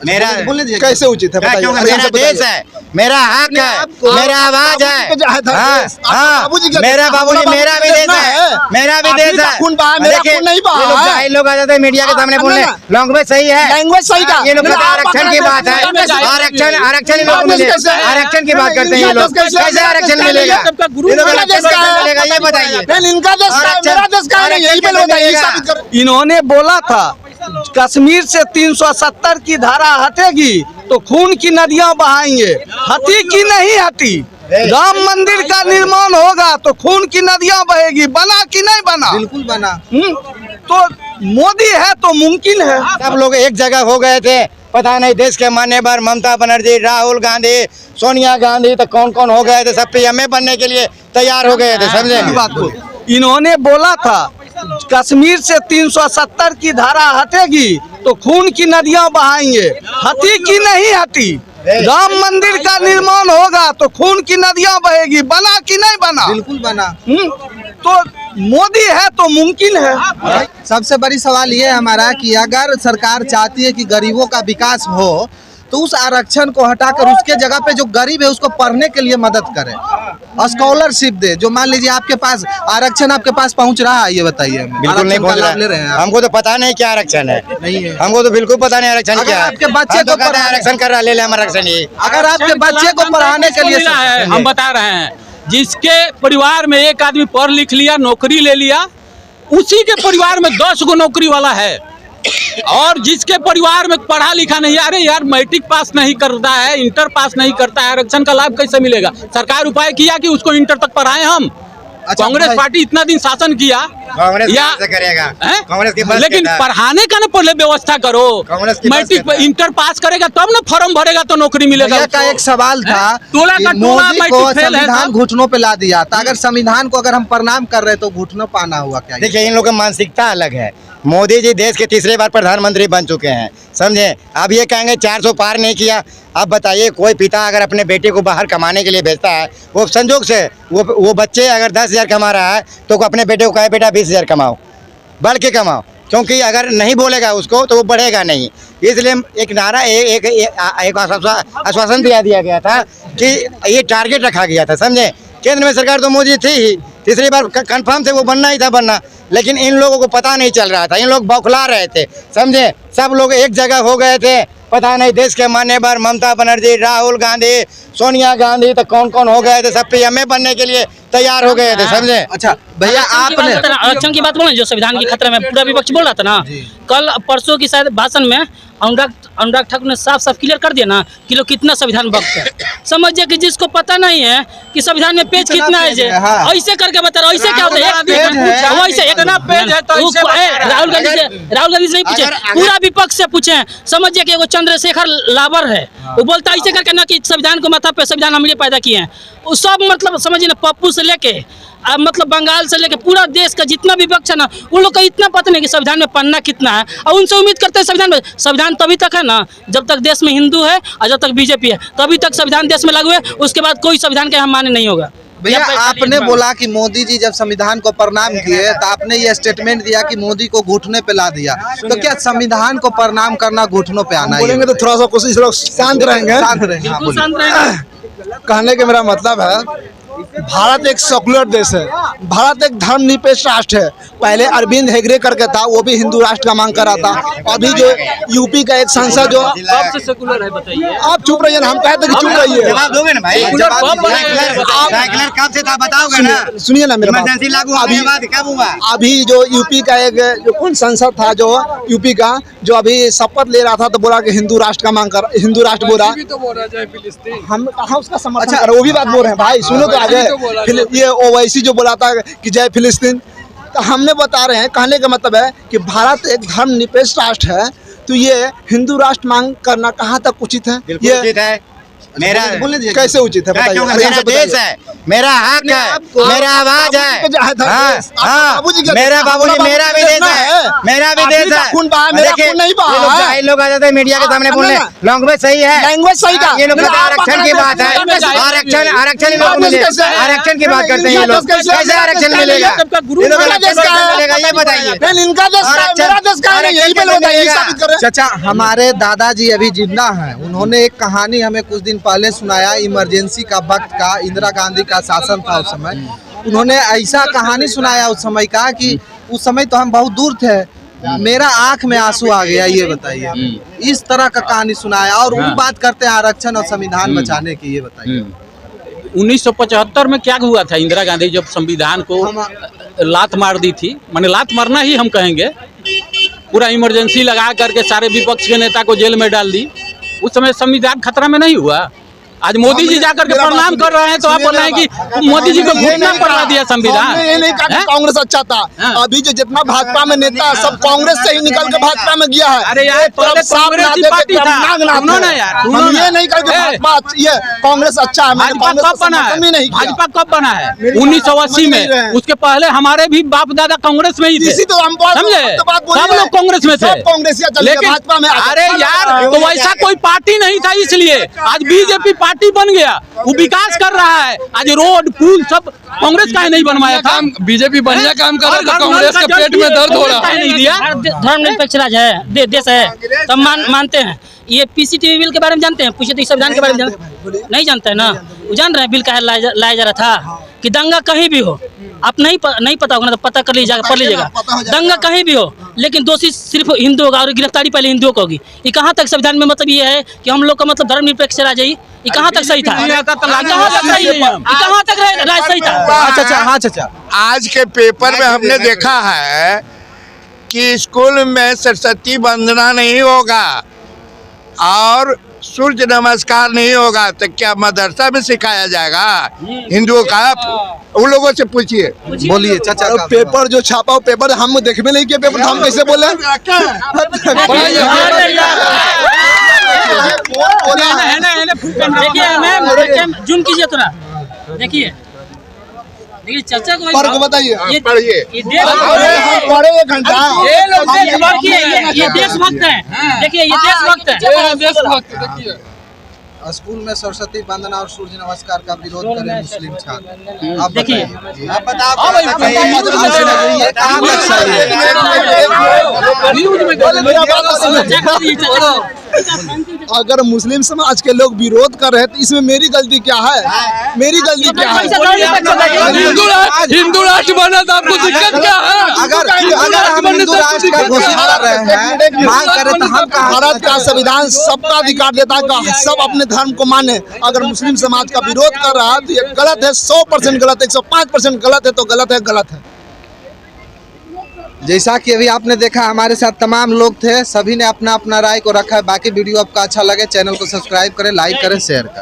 मेरा कैसे उचित है बताइए? मेरा देश है, मेरा हक है, मेरा आवाज है। मेरा बाबूजी, मेरा भी देश है, मेरा भी देश है। देखिए लोग आ जाते हैं मीडिया के सामने बोलने, लैंग्वेज सही है, लैंग्वेज सही का ये लोग आरक्षण की बात है। आरक्षण आरक्षण की बात करते हैं ये लोग। कैसे आरक्षण मिलेगा? ये लोग आरक्षण कैसे मिलेगा ये बताइए। इनका देश का मेरा देश का नहीं, यही पहले बताइए, साबित करो। इन्होंने बोला था कश्मीर से 370 की धारा हटेगी तो खून की नदियां बहाएंगे। हटी की नहीं हटी? राम मंदिर का निर्माण होगा तो खून की नदियां बहेगी। बना कि नहीं बना? बिल्कुल बना। तो मोदी है तो मुमकिन है। सब लोग एक जगह हो गए थे, पता नहीं देश के मान्यवर ममता बनर्जी, राहुल गांधी, सोनिया गांधी, तो कौन कौन हो गए थे, सब पीएमए बनने के लिए तैयार हो गए थे। समझे बात को? इन्होंने बोला था कश्मीर से 370 की धारा हटेगी तो खून की नदियां बहाएंगे। हटी की नहीं हटी? राम मंदिर का निर्माण होगा तो खून की नदियां बहेगी। बना कि नहीं बना? बिल्कुल बना। तो मोदी है तो मुमकिन है। सबसे बड़ी सवाल ये है हमारा कि अगर सरकार चाहती है कि गरीबों का विकास हो तो उस आरक्षण को हटाकर उसके जगह पे जो गरीब है उसको पढ़ने के लिए मदद करे, स्कॉलरशिप दे। जो मान लीजिए आपके पास आरक्षण आपके पास पहुंच रहा है, ये बताइए। बिल्कुल नहीं पहुंच रहा है। हमको तो पता नहीं क्या आरक्षण है, नहीं है। हमको तो बिल्कुल पता नहीं आरक्षण क्या है। आपके बच्चे को आरक्षण कर रहा, ले ले हम आरक्षण। ये अगर आपके बच्चे को पढ़ाने के लिए हम बता रहे हैं, जिसके परिवार में एक आदमी पढ़ लिख लिया, नौकरी ले लिया, उसी के परिवार में 10 गो नौकरी वाला है। और जिसके परिवार में पढ़ा लिखा नहीं, अरे यार मैट्रिक पास नहीं करता है, इंटर पास नहीं करता है, आरक्षण का लाभ कैसे मिलेगा? सरकार उपाय किया कि उसको इंटर तक पढ़ाए हम। कांग्रेस पार्टी इतना दिन शासन किया, कांग्रेस करेगा, कांग्रेस की बात लेकिन पढ़ाने का ना पहले व्यवस्था करो। मैट्रिक इंटर पास करेगा तब ना फॉर्म भरेगा तो नौकरी मिलेगा। का एक सवाल था, मोदी को संविधान घुटनों पे ला दिया था। अगर संविधान को अगर हम प्रणाम कर रहे तो घुटनों पे आना हुआ क्या? देखिए इन लोगों की मानसिकता अलग है। मोदी जी देश के तीसरे बार प्रधानमंत्री बन चुके हैं, समझे। अब ये कहेंगे 400 पार नहीं किया। अब बताइए कोई पिता अगर अपने बेटे को बाहर कमाने के लिए भेजता है, वो संजोग से वो बच्चे अगर 10,000 कमा रहा है तो अपने बेटे को कहे बेटा 20,000 कमाओ, बढ़ के कमाओ, क्योंकि अगर नहीं बोलेगा उसको तो वो बढ़ेगा नहीं। इसलिए एक नारा एक आश्वासन दिया गया था कि ये टारगेट रखा गया था, समझे। केंद्र में सरकार तो मोदी थी ही, तीसरी बार कंफर्म से वो बनना ही था बनना, लेकिन इन लोगों को पता नहीं चल रहा था, इन लोग बौखला रहे थे, समझे। सब लोग एक जगह हो गए थे, पता नहीं देश के मान्यवर ममता बनर्जी, राहुल गांधी, सोनिया गांधी, तो कौन कौन हो गए थे, सब पीएमए बनने के लिए तैयार हो गए थे, समझे। अच्छा भैया, आपने आरक्षण की बात बोला जो संविधान के खतरे में पूरा विपक्ष बोल रहा था ना, कल परसों की शायद भाषण में अनुराग ठाकुर ने साफ क्लियर कर दिया ना कि लोग कितना संविधान भक्त है। समझिए कि जिसको पता नहीं है कि संविधान में पेज कितना है, ऐसे करके बता रहा, ऐसे क्या होता है? वैसे इतना पेज है तो राहुल गांधी से नहीं पूछे, पूरा विपक्ष से पूछे। समझिए कि वो चंद्रशेखर लावर है, वो बोलता ऐसे करके ना कि संविधान को माथा पे संविधान हमने पैदा किए हैं। वो सब मतलब समझिए ना, पप्पू से लेके मतलब बंगाल से लेके पूरा देश का जितना भी विपक्ष है ना, उन लोग का इतना पता नहीं कि संविधान में पन्ना कितना है। और उनसे उम्मीद करते हैं संविधान तभी तक है ना जब तक देश में हिंदू है और जब तक बीजेपी है, तभी तक संविधान देश में लागू है। उसके बाद कोई संविधान के हम माने नहीं होगा। भैया, आपने बोला कि मोदी जी जब संविधान को प्रणाम किए तो आपने ये स्टेटमेंट दिया कि मोदी को घुटने पे ला दिया, तो क्या संविधान को प्रणाम करना घुटनों पे आना? बोलेंगे तो थोड़ा सा कोशिश शांत रहेंगे। कहने का मेरा मतलब है, भारत एक सेकुलर देश है, भारत एक धर्मनिरपेक्ष राष्ट्र है। पहले अरविंद हेगड़े करके था, वो भी हिंदू राष्ट्र का मांग कर रहा था। अभी जो यूपी का एक सांसद जो कब से सेकुलर है बताइए? आप चुप रहिए ना, हम कहते हैं कि चुप रहिए। जवाब दोगे ना भाई? कब से था बताओगे ना? सुनिए ना मेरा इमरजेंसी लागू होने के बाद कब हुआ? अभी जो यूपी का एक जो कौन सांसद था जो यूपी का, जो अभी शपथ ले रहा था तो बोला कि हिंदू राष्ट्र का मांग कर, हिंदू राष्ट्र बोला। हम कहाँ उसका समर्थन कर रहे, वो भी बात बोल रहे हैं भाई, सुनो तो आगे। ये ओवैसी जो बोला था कि जय फिलिस्तीन, तो हमने बता रहे हैं, कहने का मतलब है कि भारत एक धर्मनिरपेक्ष राष्ट्र है, तो ये हिंदू राष्ट्र मांग करना कहाँ तक उचित है? ये उचित है, मेरा कैसे उचित है बताइए? क्योंकि मेरा देश है, मेरा हक है, मेरा आवाज है। हाँ, मेरा बाबूजी, मेरा भी देश है, मेरा भी देश है। देखिए, ये लोग आ जाते हैं मीडिया के सामने बोलने, लैंग्वेज सही है, लैंग्वेज सही था। ये लोग आरक्षण की बात है, आरक्षण की बात करते हैं ये लोग। कैसे आरक्षण मिलेगा? ये बताइए। इनका देश का है, मेरा देश का है, यही पे बताइए, साबित करें। चाचा, हमारे दादाजी अभी जिंदा हैं। उन्होंने एक कहानी हमें कुछ दिन पहले सुनाया, इमरजेंसी का वक्त का, इंदिरा गांधी का शासन था उस समय। उन्होंने ऐसा कहानी सुनाया उस समय का कि उस समय तो हम बहुत दूर थे, मेरा आंख में आंसू आ गया। ये बताइए, इस तरह का कहानी सुनाया और वो बात करते हैं आरक्षण और संविधान बचाने की। ये बताइए 1975 में क्या हुआ था? इंदिरा गांधी जब संविधान को लात मार दी थी, माने लात मारना ही हम कहेंगे, पूरा इमरजेंसी लगा करके सारे विपक्ष के नेता को जेल में डाल दी। उस समय संविधान खतरा में नहीं हुआ। आज मोदी जी जाकर के प्रणाम कर रहे हैं तो आप बोल रहे हैं कि मोदी जी को घुटना पड़ा दिया संविधान। ये नहीं कहा कि कांग्रेस अच्छा था। अभी जो जितना भाजपा में नेता है सब कांग्रेस से ही निकल के भाजपा में गया है। अरे यार, पहले कांग्रेस की पार्टी था। उन्होंने यार, हम ये नहीं करके भाजपा ये कांग्रेस अच्छा है। भाजपा कब बना है? भाजपा कब बना है? 1980 में। उसके पहले हमारे भी बाप दादा कांग्रेस में ही थे, समझे? सब लोग कांग्रेस में थे, लेकिन भाजपा में। अरे यार, तो वैसा कोई पार्टी नहीं था, इसलिए आज बीजेपी पार्टी बन गया, वो विकास कर रहा है। आज रोड पुल सब कांग्रेस का ही नहीं बनवाया था। बीजेपी बढ़िया काम कर रहा है, कांग्रेस के पेट में दर्द हो रहा है। नहीं दिया। धर्मनिरपेक्ष राज्य है, देश है, तो मानते हैं। ये पीसीटीवी बिल के बारे में जानते हैं? पूछे तो संविधान के बारे में नहीं जानते हैं ना। वो जान रहे हैं बिल का लाया जा रहा था कि दंगा कहीं भी हो, आप नहीं पता होगा ना तो पता कर लीजिएगा, पढ़ लीजिएगा। दंगा कहीं भी हो, लेकिन दोषी सिर्फ हिंदू होगा और गिरफ्तारी पहले हिंदुओं को होगी। ये कहाँ तक संविधान में मतलब ये है कि हम लोग का मतलब धर्मनिरपेक्ष राज्य, ये कहाँ तक सही था? कहाँ तक सही था? अच्छा, हाँ चाचा, आज के पेपर में हमने देखा है कि स्कूल में सरस्वती वंदना नहीं होगा और सूर्य नमस्कार नहीं होगा, तो क्या मदरसा में सिखाया जाएगा हिंदुओं का? उन लोगों से पूछिए। बोलिए चाचा। पेपर जो छापा वो पेपर हम देखे नहीं किया, पेपर हम कैसे बोले? देखिए, जूम कीजिए थोड़ा, देखिए चर्चा को बताइए, पढ़िए। ये देशभक्त है, देखिए ये देशभक्त है। स्कूल में सरस्वती वंदना और सूर्य नमस्कार का विरोध करें मुस्लिम छात्र। आप देखिए, आप अगर मुस्लिम समाज के लोग विरोध कर रहे हैं तो इसमें मेरी गलती क्या है? मेरी गलती क्या है? हिंदू राष्ट्र बना तो आपको दिक्कत क्या है? अगर हम हिंदू राष्ट्र का घोषणा कर रहे हैं, मांग करें तो हम भारत का संविधान सबका अधिकार देता है कि सब अपने धर्म को माने। अगर मुस्लिम समाज का विरोध कर रहा है तो ये गलत है, 100% गलत है, 105% गलत है, तो गलत है, गलत है। जैसा कि अभी आपने देखा, हमारे साथ तमाम लोग थे, सभी ने अपना अपना राय को रखा है। बाकी वीडियो आपका अच्छा लगे, चैनल को सब्सक्राइब करें, लाइक करें, शेयर करें।